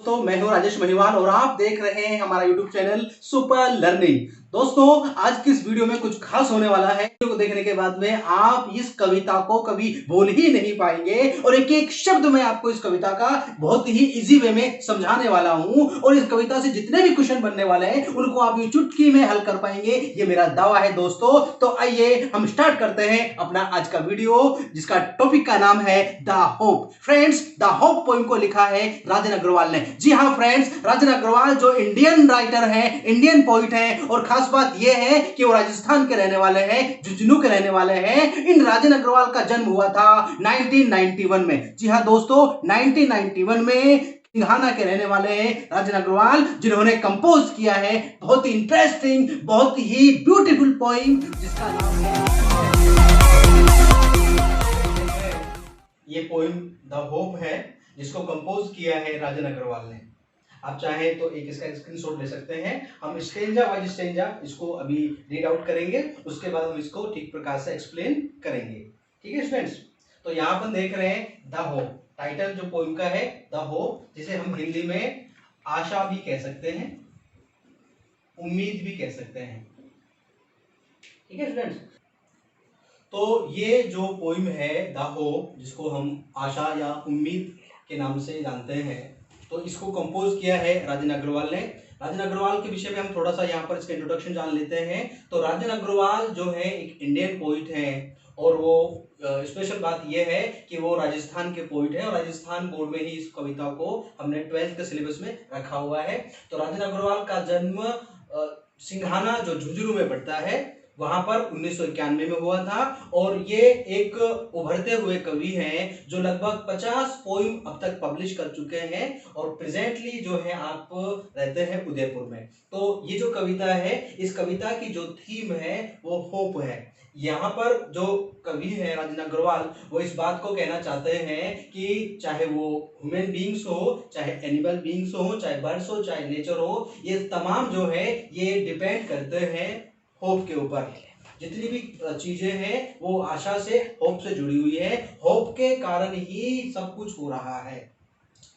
दोस्तों मैं हूं राजेश महिवाल और आप देख रहे हैं हमारा YouTube चैनल सुपर लर्निंग। दोस्तों आज की इस वीडियो में कुछ खास होने वाला है। वीडियो को देखने के बाद में आप इस कविता को कभी भूल ही नहीं पाएंगे और एक एक शब्द मैं आपको इस कविता का बहुत ही इजी वे में समझाने वाला हूं और इस कविता से जितने भी क्वेश्चन बनने वाले हैं उनको आप ये चुटकी में हल कर पाएंगे, ये मेरा दावा है दोस्तों। तो आइए हम स्टार्ट करते हैं अपना आज का वीडियो जिसका टॉपिक का नाम है the hope. Friends the hope poem को लिखा है राजन अग्रवाल ने। जी हाँ फ्रेंड्स, राजन अग्रवाल जो इंडियन राइटर है, इंडियन पोइट है और खास बात यह है कि वो राजस्थान के रहने वाले हैं, झुंझुनू के रहने वाले हैं। इन राजन अग्रवाल का जन्म हुआ था 1991 में। जी हाँ दोस्तों, 1991 में सिंघाना के रहने वाले हैं राजन अग्रवाल, जिन्होंने कंपोज किया है बहुत ही इंटरेस्टिंग, बहुत ही ब्यूटीफुल पोइम जिसका नाम है ये पोइम द होप है, जिसको कंपोज किया है राजन अग्रवाल ने। आप चाहें तो एक इसका स्क्रीनशॉट ले सकते हैं। हम स्टेंजा वाइज स्टेंजा इसको अभी रीड आउट करेंगे, उसके बाद हम इसको ठीक प्रकार से एक्सप्लेन करेंगे। ठीक है स्टूडेंट्स, तो यहाँ पर देख रहे हैं द होप, टाइटल जो पोइम का है द होप, जिसे हम हिंदी में आशा भी कह सकते हैं, उम्मीद भी कह सकते हैं। ठीक है स्टूडेंट्स, तो ये जो पोइम है द होप, जिसको हम आशा या उम्मीद के नाम से जानते हैं, तो इसको कंपोज किया है राजन अग्रवाल ने। राजन अग्रवाल के विषय में हम थोड़ा सा यहाँ पर इसका इंट्रोडक्शन जान लेते हैं। तो राजन अग्रवाल जो है एक इंडियन पोइट है और वो स्पेशल बात यह है कि वो राजस्थान के पोइट है और राजस्थान बोर्ड में ही इस कविता को हमने 12th के सिलेबस में रखा हुआ है। तो राजन अग्रवाल का जन्म सिंघाना जो झुंझुनू में पड़ता है वहां पर 1991 में हुआ था और ये एक उभरते हुए कवि हैं जो लगभग 50 पोइम अब तक पब्लिश कर चुके हैं और प्रेजेंटली जो है आप रहते हैं उदयपुर में। तो ये जो कविता है, इस कविता की जो थीम है वो होप है। यहाँ पर जो कवि है राजन अग्रवाल, वो इस बात को कहना चाहते हैं कि चाहे वो ह्यूमन बींग्स हो, चाहे एनिमल बींग्स हो, चाहे बर्ड्स हो, चाहे नेचर हो, ये तमाम जो है ये डिपेंड करते हैं होप के ऊपर। जितनी भी चीजें हैं वो आशा से, होप से जुड़ी हुई है। होप के कारण ही सब कुछ हो रहा है।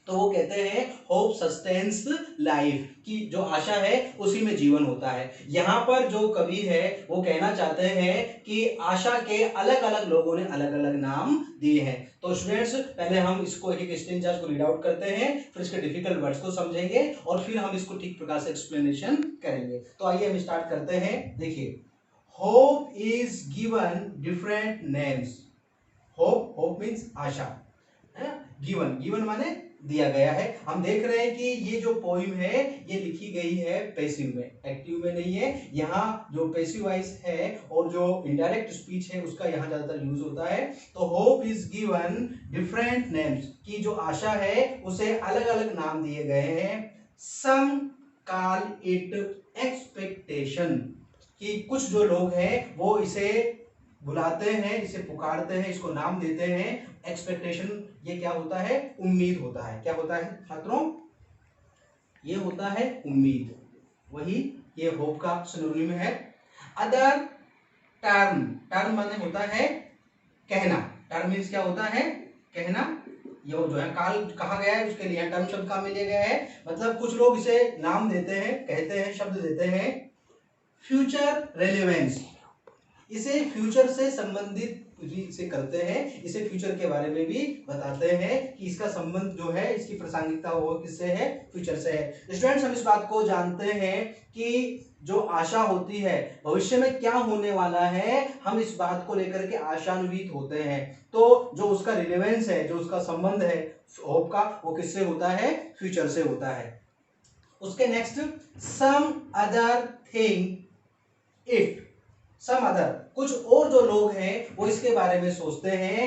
तो वो कहते हैं होप सस्टेन्स लाइफ, कि जो आशा है उसी में जीवन होता है। यहाँ पर जो कवि है वो कहना चाहते हैं कि आशा के अलग अलग लोगों ने अलग अलग नाम दिए हैं। तो स्टूडेंट्स पहले हम इसको एक एक स्टेंजा को रीड आउट करते हैं, फिर इसके डिफिकल्ट वर्ड्स को समझेंगे और फिर हम इसको ठीक प्रकार से एक्सप्लेनेशन करेंगे। तो आइए हम स्टार्ट करते हैं। देखिए, hope is given different names. Hope, hope means Asha, given, given माने दिया गया है। हम देख रहे हैं कि ये जो पोइम है ये लिखी गई है पैसिव में, एक्टिव में नहीं है। यहाँ जो पैसिव वॉइस है और जो इनडायरेक्ट स्पीच है उसका यहाँ ज्यादातर यूज होता है। तो hope is given different names, की जो आशा है उसे अलग अलग नाम दिए गए हैं। सम कॉल इट एक्सपेक्टेशन, कि कुछ जो लोग हैं वो इसे बुलाते हैं, इसे पुकारते हैं, इसको नाम देते हैं एक्सपेक्टेशन। ये क्या होता है? उम्मीद होता है। क्या होता है छात्रों? ये होता है उम्मीद। वही ये होप का सिनोनिम है। अदर टर्म, टर्म माने होता है कहना। टर्म मीन्स क्या होता है? कहना। ये जो है काल कहा गया है उसके लिए टर्म शब्द काम में लिया गया है। मतलब कुछ लोग इसे नाम देते हैं, कहते हैं, शब्द देते हैं। फ्यूचर रेलेवेंस, इसे फ्यूचर से संबंधित से करते हैं, इसे फ्यूचर के बारे में भी बताते हैं कि इसका संबंध जो है, इसकी प्रासंगिकता वो किससे है? फ्यूचर से है। स्टूडेंट्स हम इस बात को जानते हैं कि जो आशा होती है भविष्य में क्या होने वाला है, हम इस बात को लेकर के आशान्वित होते हैं। तो जो उसका रिलेवेंस है, जो उसका संबंध है होप का, वो किससे होता है? फ्यूचर से होता है। उसके next, some other thing it, some other, कुछ और जो लोग हैं वो इसके बारे में सोचते हैं।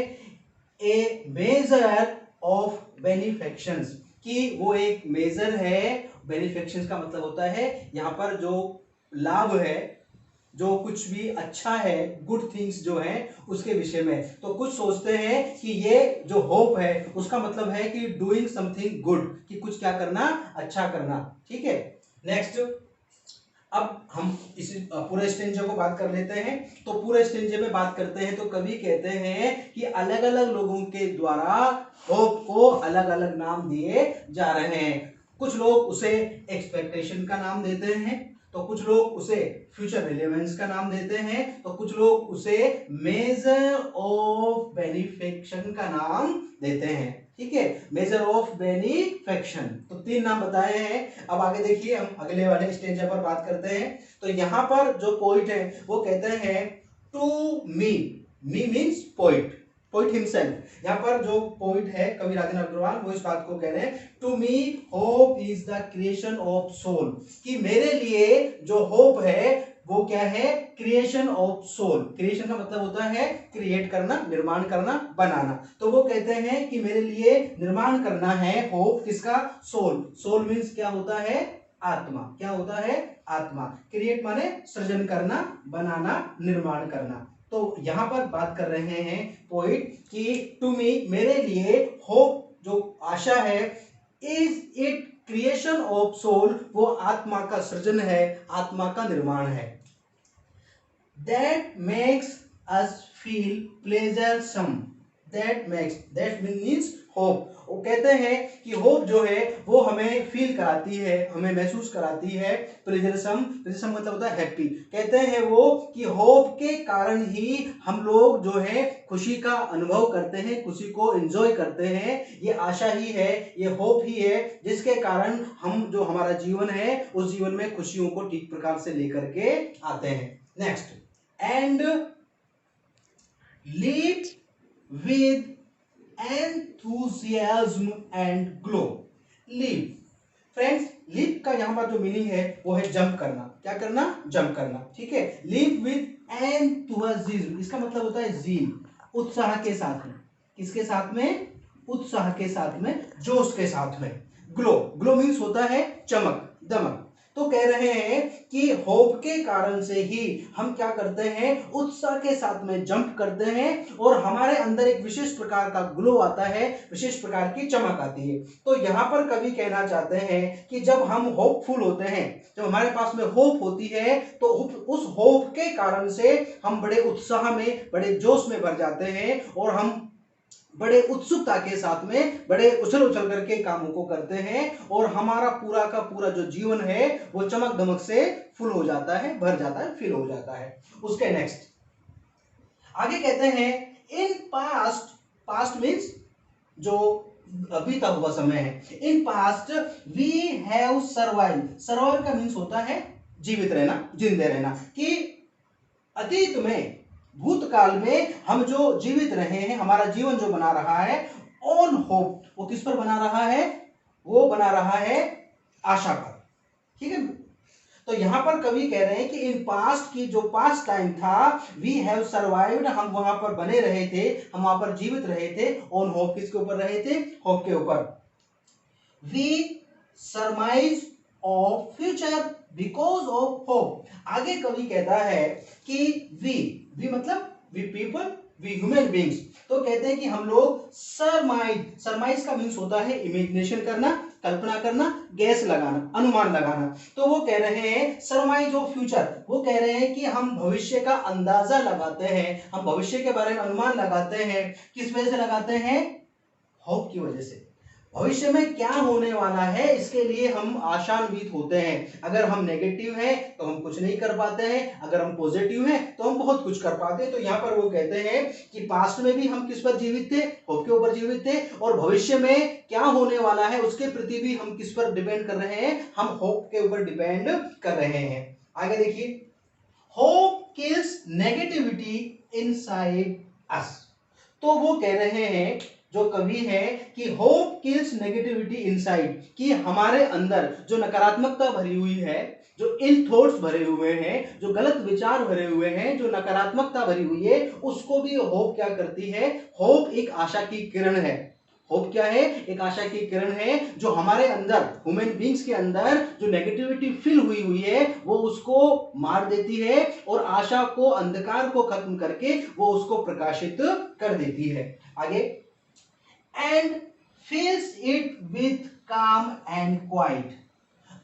ए मेजर ऑफ बेनिफेक्शंस, कि वो एक मेजर है। बेनिफेक्शंस का मतलब होता है यहाँ पर जो लाभ है, जो कुछ भी अच्छा है, गुड थिंग्स जो है उसके विषय में। तो कुछ सोचते हैं कि ये जो होप है उसका मतलब है कि डूइंग समथिंग गुड, कि कुछ क्या करना? अच्छा करना। ठीक है, नेक्स्ट अब हम इस पूरे स्टेंजे को बात कर लेते हैं। तो पूरे स्टेंजे में बात करते हैं तो कवि कहते हैं कि अलग अलग लोगों के द्वारा होप को अलग अलग नाम दिए जा रहे हैं। कुछ लोग उसे एक्सपेक्टेशन का नाम देते हैं, तो कुछ लोग उसे फ्यूचर रिलेवेंस का नाम देते हैं, तो कुछ लोग उसे मेजर ऑफ बेनिफिक्शन का नाम देते हैं। ठीक है, मेजर ऑफ बेनिफिक्शन, तो 3 नाम बताए हैं। अब आगे देखिए, हम अगले वाले स्टेंजा पर बात करते हैं। तो यहां पर जो पोइट है वो कहते हैं to me, me means poet, poet himself. यहाँ पर जो पोइट है कवि राजेंद्र अग्रवाल, वो इस बात को कह रहे हैं, to me hope is the creation of soul, कि मेरे लिए जो होप है वो क्या है, क्रिएशन ऑफ सोल। क्रिएशन का मतलब होता है क्रिएट करना, निर्माण करना, बनाना। तो वो कहते हैं कि मेरे लिए निर्माण करना है होप, किसका, सोल। सोल मीन्स क्या होता है, आत्मा। क्या होता है, आत्मा। क्रिएट माने सृजन करना, बनाना, निर्माण करना। तो यहां पर बात कर रहे हैं पोइट कि टू मी, मेरे लिए होप जो आशा है, is it creation of soul, वो आत्मा का सृजन है, आत्मा का निर्माण है। That makes us feel pleasuresome, that makes, that means hope. वो कहते हैं कि होप जो है वो हमें फील कराती है, हमें महसूस कराती है प्लेजरसम। प्लेजरसम मतलब होता है हैप्पी। कहते हैं वो कि होप के कारण ही हम लोग जो है खुशी का अनुभव करते हैं, खुशी को एंजॉय करते हैं। ये आशा ही है, ये होप ही है, जिसके कारण हम जो हमारा जीवन है उस जीवन में खुशियों को ठीक प्रकार से लेकर के आते हैं। Next, and leave with enthusiasm and glow. Leave, friends, leave का यहां पर जो मीनिंग है वो है जंप करना। क्या करना, जंप करना। ठीक है, लीव विद एंथुसियाज्म, इसका मतलब होता है जील, उत्साह के साथ में। किसके साथ में, उत्साह के साथ में, जोश के साथ में। ग्लो, ग्लो मीन्स होता है चमक, दमक। तो कह रहे हैं कि होप के कारण से ही हम क्या करते हैं, उत्साह के साथ में जंप करते हैं और हमारे अंदर एक विशेष प्रकार का ग्लो आता है, विशेष प्रकार की चमक आती है। तो यहां पर कवि कहना चाहते हैं कि जब हम होपफुल होते हैं, जब हमारे पास में होप होती है, तो उस होप के कारण से हम बड़े उत्साह में, बड़े जोश में भर जाते हैं और हम बड़े उत्सुकता के साथ में बड़े उछल उछल करके कामों को करते हैं और हमारा पूरा का पूरा जो जीवन है वो चमक दमक से फुल हो जाता है, भर जाता है, फिल हो जाता है। उसके नेक्स्ट आगे कहते हैं, इन पास्ट, पास्ट मीन्स जो बीता हुआ समय है, in past we have survive. Survive का मीन्स होता है जीवित रहना, जिंदे रहना, कि अतीत में, भूतकाल में हम जो जीवित रहे हैं, हमारा जीवन जो बना रहा है ऑन होप, वो किस पर बना रहा है, वो बना रहा है आशा पर। ठीक है, तो यहां पर कवि कह रहे हैं कि इन पास्ट की जो पास्ट टाइम था, वी हैव सर्वाइव्ड, हम वहां पर बने रहे थे, हम वहां पर जीवित रहे थे ऑन होप। किसके ऊपर रहे थे, होप के ऊपर। We surmise of future because of hope. आगे कवि कहता है कि वी मतलब we people, we human beings. तो कहते हैं कि हम लोग सरमाइज, सरमाइज का मीन्स होता है इमेजिनेशन करना, कल्पना करना, गैस लगाना, अनुमान लगाना। तो वो कह रहे हैं सरमाइज ऑफ फ्यूचर, वो कह रहे हैं कि हम भविष्य का अंदाजा लगाते हैं, हम भविष्य के बारे में अनुमान लगाते हैं। किस वजह से लगाते हैं, होप की वजह से। भविष्य में क्या होने वाला है इसके लिए हम आशान्वित होते हैं। अगर हम नेगेटिव हैं तो हम कुछ नहीं कर पाते हैं, अगर हम पॉजिटिव हैं तो हम बहुत कुछ कर पाते हैं। तो यहाँ पर वो कहते हैं कि पास्ट में भी हम किस पर जीवित थे, होप के ऊपर जीवित थे, और भविष्य में क्या होने वाला है उसके प्रति भी हम किस पर डिपेंड कर रहे हैं, हम होप के ऊपर डिपेंड कर रहे हैं। आगे देखिए, hope kills negativity inside us. तो वो कह रहे हैं जो कवि है कि होप किल्स नेगेटिविटी इनसाइड, कि हमारे अंदर जो नकारात्मकता भरी हुई है, जो इल थॉट्स भरे हुए हैं, जो गलत विचार भरे हुए हैं, जो नकारात्मकता भरी हुई है, उसको भी होप क्या करती है, होप एक आशा की किरण है। होप क्या है, एक आशा की किरण है जो हमारे अंदर, ह्यूमन बींग्स के अंदर जो नेगेटिविटी फिल हुई हुई है वो उसको मार देती है और आशा को, अंधकार को खत्म करके वो उसको प्रकाशित कर देती है। आगे, and fills it with calm and quiet।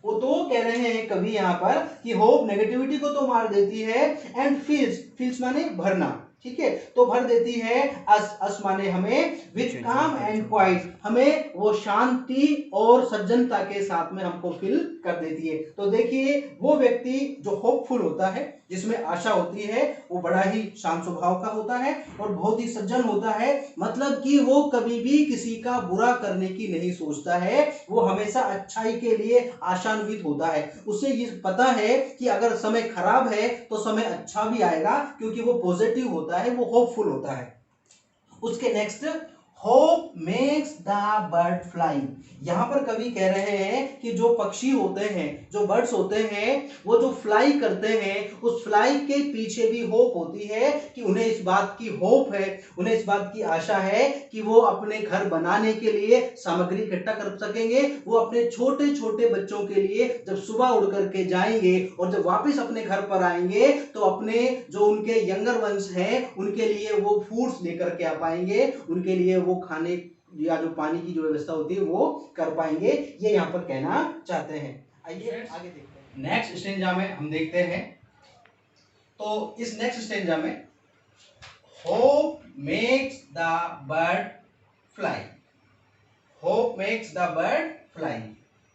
वो तो कह रहे हैं कवि यहां पर कि होप नेगेटिविटी को तो मार देती है, एंड फिल्स, फिल्स माने भरना, ठीक है, तो भर देती है अस माने हमें विथ काम एंड क्वाइट, हमें वो शांति और सज्जनता के साथ में हमको फिल कर देती है। तो देखिए वो व्यक्ति जो होपफुल होता है, जिसमें आशा होती है, वो बड़ा ही शांत स्वभाव का होता है और बहुत ही सज्जन होता है। मतलब कि वो कभी भी किसी का बुरा करने की नहीं सोचता है, वो हमेशा अच्छाई के लिए आशान्वित होता है। उसे ये पता है कि अगर समय खराब है तो समय अच्छा भी आएगा, क्योंकि वो पॉजिटिव होता है, वो होपफुल होता है। उसके next, hope makes the bird fly. यहां पर कवि कह रहे हैं कि जो पक्षी होते हैं, जो बर्ड्स होते हैं, वो जो फ्लाई करते हैं, उस फ्लाई के पीछे भी होप होती है कि उन्हें इस बात की होप है, उन्हें इस बात की आशा है कि वो अपने घर बनाने के लिए सामग्री इकट्ठा कर सकेंगे। वो अपने छोटे छोटे बच्चों के लिए जब सुबह उड़ करके जाएंगे और जब वापस अपने घर पर आएंगे तो अपने जो उनके यंगर वंश हैं उनके लिए वो फूड्स लेकर के आ पाएंगे, उनके लिए वो खाने या जो पानी की जो व्यवस्था होती है वो कर पाएंगे। ये यहाँ पर कहना चाहते हैं। आइए आगे देखते हैं। नेक्स्ट स्टेंजा में हम देखते हैं, तो इस नेक्स्ट स्टेंजा में hope makes the bird fly, hope makes the bird fly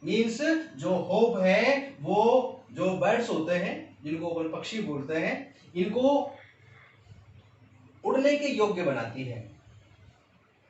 means जो होप है वो जो बर्ड्स होते हैं, जिनको अपन पक्षी बोलते हैं, इनको उड़ने के योग्य बनाती है।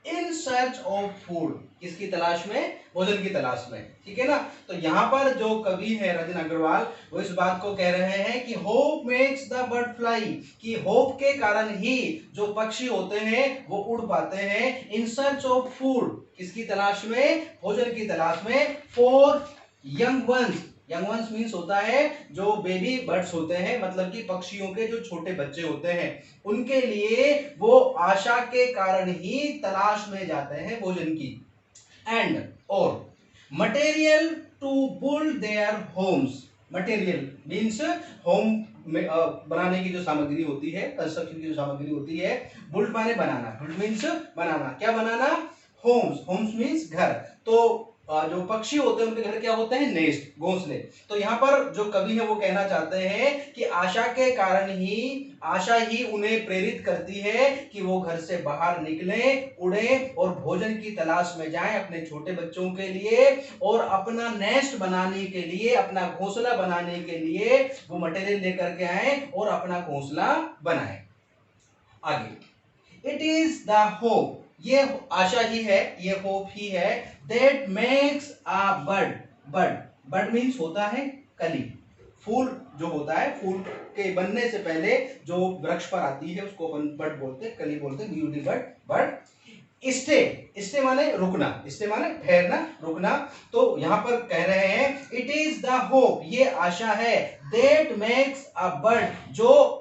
इन सर्च ऑफ फूड, किसकी तलाश में? भोजन की तलाश में, ठीक है ना। तो यहाँ पर जो कवि है राजेंद्र अग्रवाल, वो इस बात को कह रहे हैं कि hope makes the bird fly, कि होप के कारण ही जो पक्षी होते हैं वो उड़ पाते हैं। इन सर्च ऑफ फूड, किसकी तलाश में? भोजन की तलाश में। For young ones, young ones means होता है जो बेबी बर्ड्स होते हैं, मतलब कि पक्षियों के जो छोटे बच्चे होते हैं, उनके लिए वो आशा के कारण ही तलाश में जाते हैं भोजन की। एंड और material to build their homes, material means home बनाने की जो सामग्री होती है, कंस्ट्रक्शन की जो सामग्री होती है। बिल्ड माने बनाना, बिल्ड मीन्स बनाना, क्या बनाना? होम्स, होम्स मीन्स घर। तो जो पक्षी होते हैं उनके घर क्या होते हैं? नेस्ट, घोंसले। तो यहाँ पर जो कवि है वो कहना चाहते हैं कि आशा के कारण ही, आशा ही उन्हें प्रेरित करती है कि वो घर से बाहर निकले, उड़े और भोजन की तलाश में जाएं अपने छोटे बच्चों के लिए, और अपना नेस्ट बनाने के लिए, अपना घोंसला बनाने के लिए वो मटेरियल लेकर के आए और अपना घोंसला बनाए। आगे, इट इज द होप, ये आशा ही है, ये होप ही है, that makes a bird, bird, bird means होता है कली, फूल जो होता है, फूल के बनने से पहले जो वृक्ष पर आती है उसको अपन बर्ड बोलते हैं, कली बोलते हैं, beauty bird, bird. Stay, stay माने रुकना, स्टे माने ठहरना, रुकना। तो यहां पर कह रहे हैं इट इज द होप, ये आशा है, दैट मेक्स अ बर्ड, जो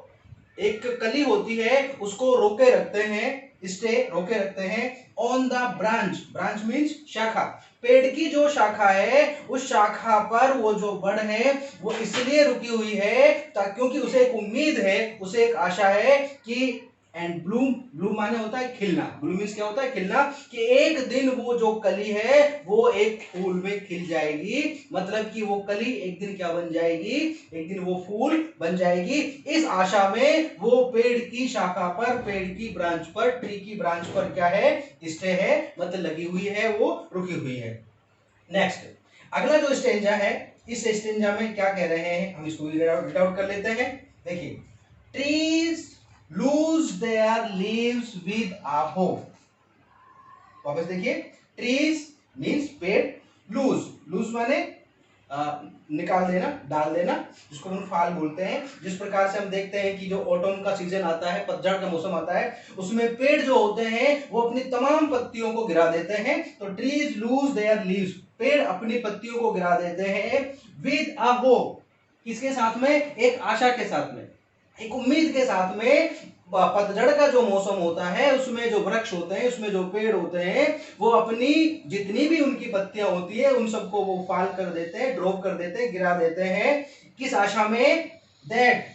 एक कली होती है उसको रोके रखते हैं, स्टे रोके रखते हैं, on the branch, branch means शाखा, पेड़ की जो शाखा है उस शाखा पर वो जो बर्ड है वो इसलिए रुकी हुई है क्योंकि उसे एक उम्मीद है, उसे एक आशा है कि, एंड ब्लूम, ब्लूम माने होता है खिलना, ब्लूम मीन्स क्या होता है? खिलना, कि एक दिन वो जो कली है वो एक फूल में खिल जाएगी, मतलब कि वो कली एक दिन क्या बन जाएगी? एक दिन वो फूल बन जाएगी। इस आशा में वो पेड़ की शाखा पर, पेड़ की ब्रांच पर, ट्री की ब्रांच पर क्या है? स्टे है, मतलब लगी हुई है, वो रुकी हुई है। नेक्स्ट, अगला जो स्टेंजा है, इस स्टेंजा में क्या कह रहे हैं हम इसको रीड आउट कर लेते हैं। देखिए, trees lose their leaves with a hope, वापस देखिए, ट्रीज मीन्स पेड़, लूज, लूज माने निकाल देना, डाल देना, जिसको हम फाल बोलते हैं। जिस प्रकार से हम देखते हैं कि जो ऑटम का सीजन आता है, पतझड़ का मौसम आता है, उसमें पेड़ जो होते हैं वो अपनी तमाम पत्तियों को गिरा देते हैं। तो ट्रीज लूज देयर लीव्स, पेड़ अपनी पत्तियों को गिरा देते हैं, विद अ होप, किसके साथ में? एक आशा के साथ में, एक उम्मीद के साथ में। पतझड़ का जो मौसम होता है उसमें जो वृक्ष होते हैं, उसमें जो पेड़ होते हैं, वो अपनी जितनी भी उनकी पत्तियां होती है उन सबको वो फाल कर देते हैं, ड्रॉप कर देते हैं, गिरा देते हैं, किस आशा में? That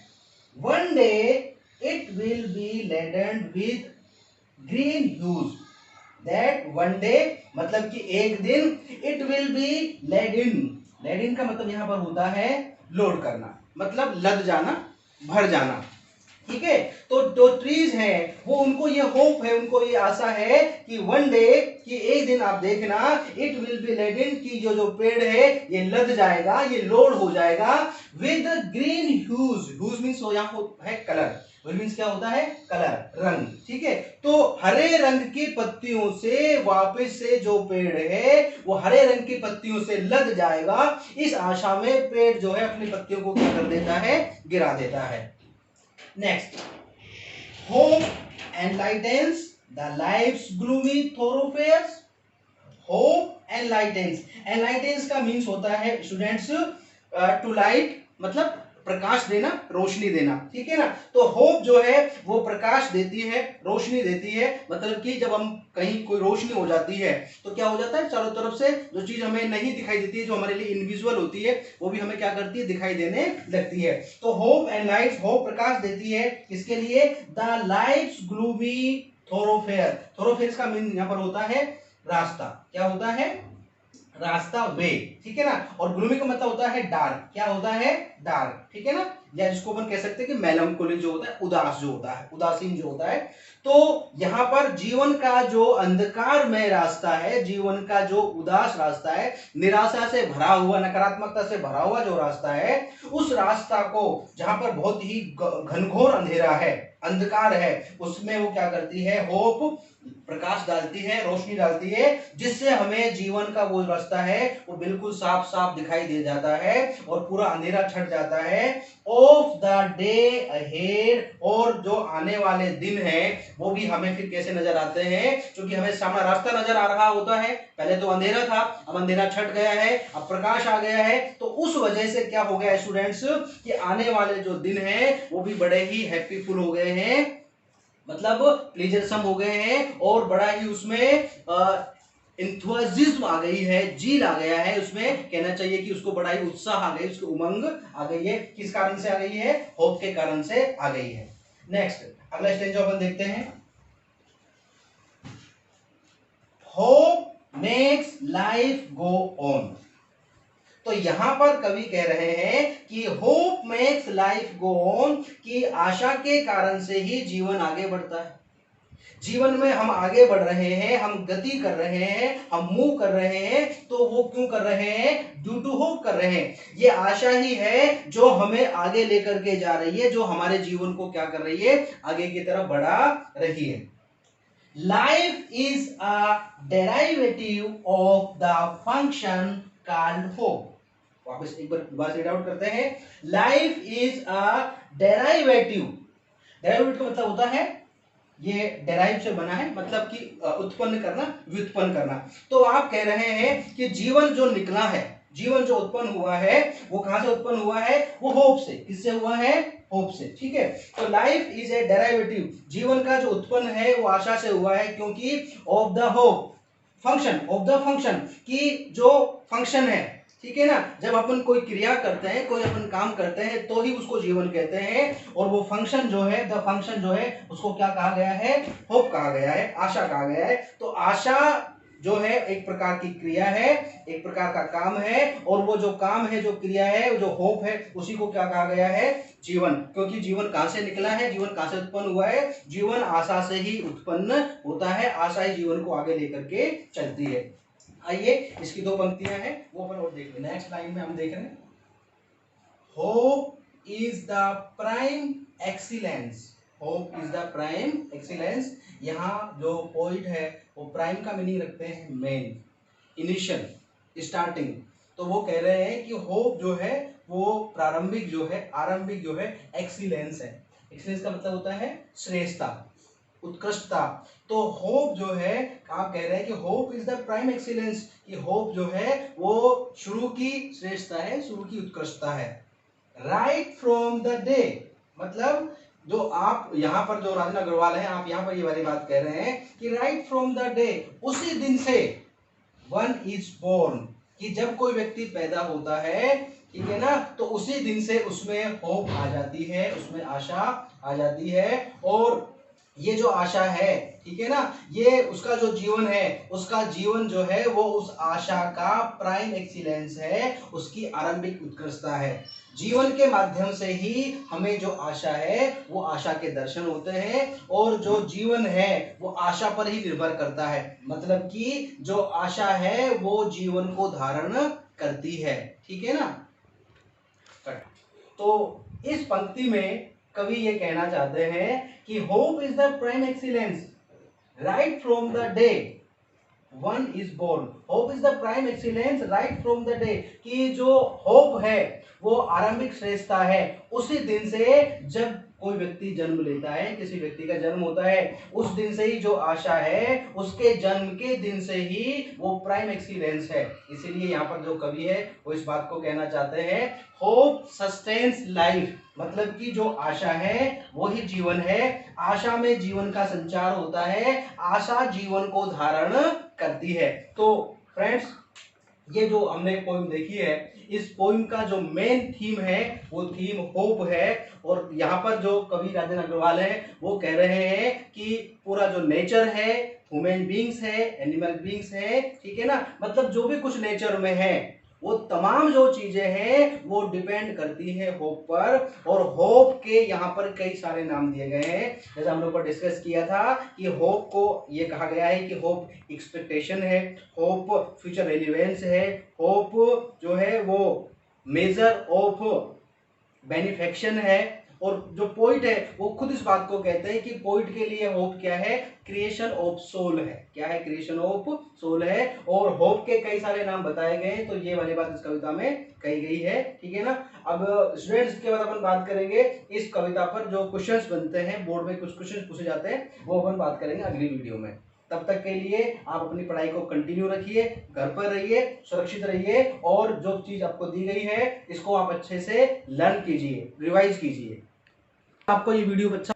one day it will be laden with green hues, that one day मतलब कि एक दिन, it will be laden, laden का मतलब यहां पर होता है लोड करना, मतलब लद जाना, भर जाना, ठीक है। तो जो ट्रीज हैं वो उनको ये होप है, उनको ये आशा है कि वन डे, कि एक दिन आप देखना, इट विल बी लेडन, कि जो जो पेड़ है ये लद जाएगा, ये लोड हो जाएगा with green huge. Huge means यहाँ है कलर, मीन्स क्या होता है, कलर, रंग, ठीक है। तो हरे रंग की पत्तियों से वापस से जो पेड़ है वो हरे रंग की पत्तियों से लद जाएगा। इस आशा में पेड़ जो है अपनी पत्तियों को क्या कर देता है, गिरा देता है। Next, hope enlightens the life's gloomy thoroughfares. Hope enlightens, enlightens का मीन्स होता है स्टूडेंट्स टू लाइट, मतलब प्रकाश देना, रोशनी देना, ठीक है ना। तो होप जो है वो प्रकाश देती है, रोशनी देती है, मतलब कि जब हम कहीं कोई रोशनी हो जाती है तो क्या हो जाता है, चारों तरफ से जो चीज हमें नहीं दिखाई देती है, जो हमारे लिए इनविजुअल होती है, वो भी हमें क्या करती है, दिखाई देने लगती है। तो होप एंड लाइट्स, होप प्रकाश देती है किसके लिए, द लाइट्स ग्लूमी थोरोफेयर। थोरोफेयर का मीन यहाँ पर होता है रास्ता, क्या होता है, रास्ता, वे, ठीक है ना। और ग्लूमी का मतलब होता है डार्क, क्या होता है, डार्क, ठीक है ना। या जिसको अपन कह सकते हैं कि मेलंकोली जो होता है, उदास जो होता है, उदासीन जो होता है। तो यहाँ पर जीवन का जो अंधकारमय रास्ता है, जीवन का जो उदास रास्ता है, निराशा से भरा हुआ, नकारात्मकता से भरा हुआ जो रास्ता है, उस रास्ता को जहां पर बहुत ही घनघोर अंधेरा है, अंधकार है, उसमें वो क्या करती है, होप प्रकाश डालती है, रोशनी डालती है, जिससे हमें जीवन का वो रास्ता है वो बिल्कुल साफ साफ दिखाई दे जाता है और पूरा अंधेरा छट जाता है। ऑफ द डे अहेड, और जो आने वाले दिन है वो भी हमें फिर कैसे नजर आते हैं, क्योंकि हमें सामने रास्ता नजर आ रहा होता है। पहले तो अंधेरा था, अब अंधेरा छट गया है, अब प्रकाश आ गया है। तो उस वजह से क्या हो गया स्टूडेंट्स, कि आने वाले जो दिन है वो भी बड़े ही हैप्पीफुल हो गए हैं, मतलब प्लेजरसम हो गए हैं, और बड़ा ही उसमें इंथुजिज्म आ गई है, जील आ गया है उसमें, कहना चाहिए कि उसको बड़ा ही उत्साह आ गई, उसकी उमंग आ गई है। किस कारण से आ गई है, होप के कारण से आ गई है। नेक्स्ट, अगला स्टेंजा अपन देखते हैं, hope makes life go on. तो यहां पर कवि कह रहे हैं कि hope makes life go on, कि आशा के कारण से ही जीवन आगे बढ़ता है। जीवन में हम आगे बढ़ रहे हैं, हम गति कर रहे हैं, हम मूव कर रहे हैं, तो वो क्यों कर रहे हैं, ड्यू टू होप कर रहे हैं। ये आशा ही है जो हमें आगे लेकर के जा रही है, जो हमारे जीवन को क्या कर रही है, आगे की तरफ बढ़ा रही है। Life is a derivative of the function called hope. वापस एक बार रीड आउट करते हैं, life is a derivative. Derivative का मतलब होता है, ये डेराइव से बना है, मतलब कि उत्पन्न करना, व्युत्पन्न करना। तो आप कह रहे हैं कि जीवन जो निकला है, जीवन जो उत्पन्न हुआ है, वो कहां से उत्पन्न हुआ है, वो होप से। किससे हुआ है, होप से, ठीक है। तो लाइफ इज ए डेराइवेटिव, जीवन का जो उत्पन्न है वो आशा से हुआ है, क्योंकि of the hope function, of the function, की जो फंक्शन है, ठीक है ना। जब अपन कोई क्रिया करते हैं, कोई अपन काम करते हैं, तो ही उसको जीवन कहते हैं, और वो फंक्शन जो है, द फंक्शन जो है, उसको क्या कहा गया है, होप कहा गया है, आशा कहा गया है। तो आशा जो है एक प्रकार की क्रिया है, एक प्रकार का काम है, और वो जो काम है, जो क्रिया है, जो होप है, उसी को क्या कहा गया है, जीवन। क्योंकि जीवन कहां से निकला है, जीवन कहां से उत्पन्न हुआ है, जीवन आशा से ही उत्पन्न होता है, आशा ही जीवन को आगे लेकर के चलती है। आइए, इसकी दो पंक्तियां हैं वो अपन और देख लें। नेक्स्ट लाइन में हम देख रहे हैं, hope is the prime excellence. Hope is the prime excellence. यहाँ जो पॉइंट है वो प्राइम का मीनिंग रखते हैं मेन, इनिशियल, स्टार्टिंग। तो वो कह रहे हैं कि होप जो है वो प्रारंभिक जो है, आरंभिक जो है, एक्सीलेंस है। एक्सीलेंस का मतलब होता है श्रेष्ठता, उत्कृष्टता। तो होप जो है, आप कह रहे हैं कि hope is the prime excellence, कि होप जो है वो शुरू की श्रेष्ठता है, शुरू की उत्कृष्टता है। राइट फ्रॉम द डे, मतलब जो आप यहाँ पर, जो राजन अग्रवाल है, आप यहाँ पर ये वाली बात कह रहे हैं कि राइट फ्रॉम द डे, उसी दिन से, वन इज बोर्न, कि जब कोई व्यक्ति पैदा होता है, ठीक है ना, तो उसी दिन से उसमें होप आ जाती है, उसमें आशा आ जाती है। और ये जो आशा है, ठीक है ना, ये उसका जो जीवन है, उसका जीवन जो है वो उस आशा का प्राइम एक्सीलेंस है, उसकी आरंभिक उत्कृष्टता है। जीवन के माध्यम से ही हमें जो आशा है वो आशा के दर्शन होते हैं, और जो जीवन है वो आशा पर ही निर्भर करता है। मतलब कि जो आशा है वो जीवन को धारण करती है, ठीक है ना। तो इस पंक्ति में कवि ये कहना चाहते हैं कि hope is the prime excellence right from the day one is born. Hope is the prime excellence right from the day, कि जो होप है वो आरंभिक श्रेष्ठता है उसी दिन से जब कोई व्यक्ति जन्म लेता है, किसी व्यक्ति का जन्म होता है, उस दिन से ही जो आशा है उसके जन्म के दिन से ही वो प्राइम एक्सीलेंस है। इसीलिए यहाँ पर जो कवि है वो इस बात को कहना चाहते हैं, होप सस्टेन्स लाइफ, मतलब कि जो आशा है वही जीवन है, आशा में जीवन का संचार होता है, आशा जीवन को धारण करती है। तो फ्रेंड्स, ये जो हमने पोइम देखी है, इस पोइम का जो मेन थीम है वो थीम होप है। और यहाँ पर जो कवि राजन अग्रवाल है वो कह रहे हैं कि पूरा जो नेचर है, ह्यूमन बींग्स है, एनिमल बींग्स है, ठीक है ना, मतलब जो भी कुछ नेचर में है वो तमाम जो चीजें हैं वो डिपेंड करती है होप पर। और होप के यहाँ पर कई सारे नाम दिए गए हैं, जैसे हम लोग डिस्कस किया था कि होप को ये कहा गया है कि होप एक्सपेक्टेशन है, होप फ्यूचर रेलिवेंस है, होप जो है वो मेजर ऑफ बेनिफेक्शन है। और जो पोइट है वो खुद इस बात को कहते हैं कि पोइट के लिए होप क्या है, क्रिएशन ऑफ सोल है। क्या है, क्रिएशन ऑफ सोल है। और होप के कई सारे नाम बताए गए हैं, तो ये वाली बात इस कविता में कही गई है, ठीक है ना। अब स्टूडेंट्स के बाद अपन बात करेंगे इस कविता पर जो क्वेश्चंस बनते हैं, बोर्ड में कुछ क्वेश्चंस पूछे जाते हैं, वो अपन बात करेंगे अगली वीडियो में। तब तक के लिए आप अपनी पढ़ाई को कंटिन्यू रखिए, घर पर रहिए, सुरक्षित रहिए, और जो चीज आपको दी गई है इसको आप अच्छे से लर्न कीजिए, रिवाइज कीजिए। आपको ये वीडियो अच्छा,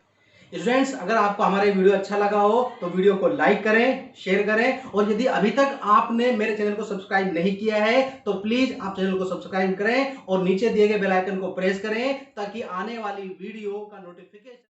स्टूडेंट्स अगर आपको हमारा ये वीडियो अच्छा लगा हो तो वीडियो को लाइक करें, शेयर करें, और यदि अभी तक आपने मेरे चैनल को सब्सक्राइब नहीं किया है तो प्लीज आप चैनल को सब्सक्राइब करें और नीचे दिए गए बेल आइकन को प्रेस करें ताकि आने वाली वीडियो का नोटिफिकेशन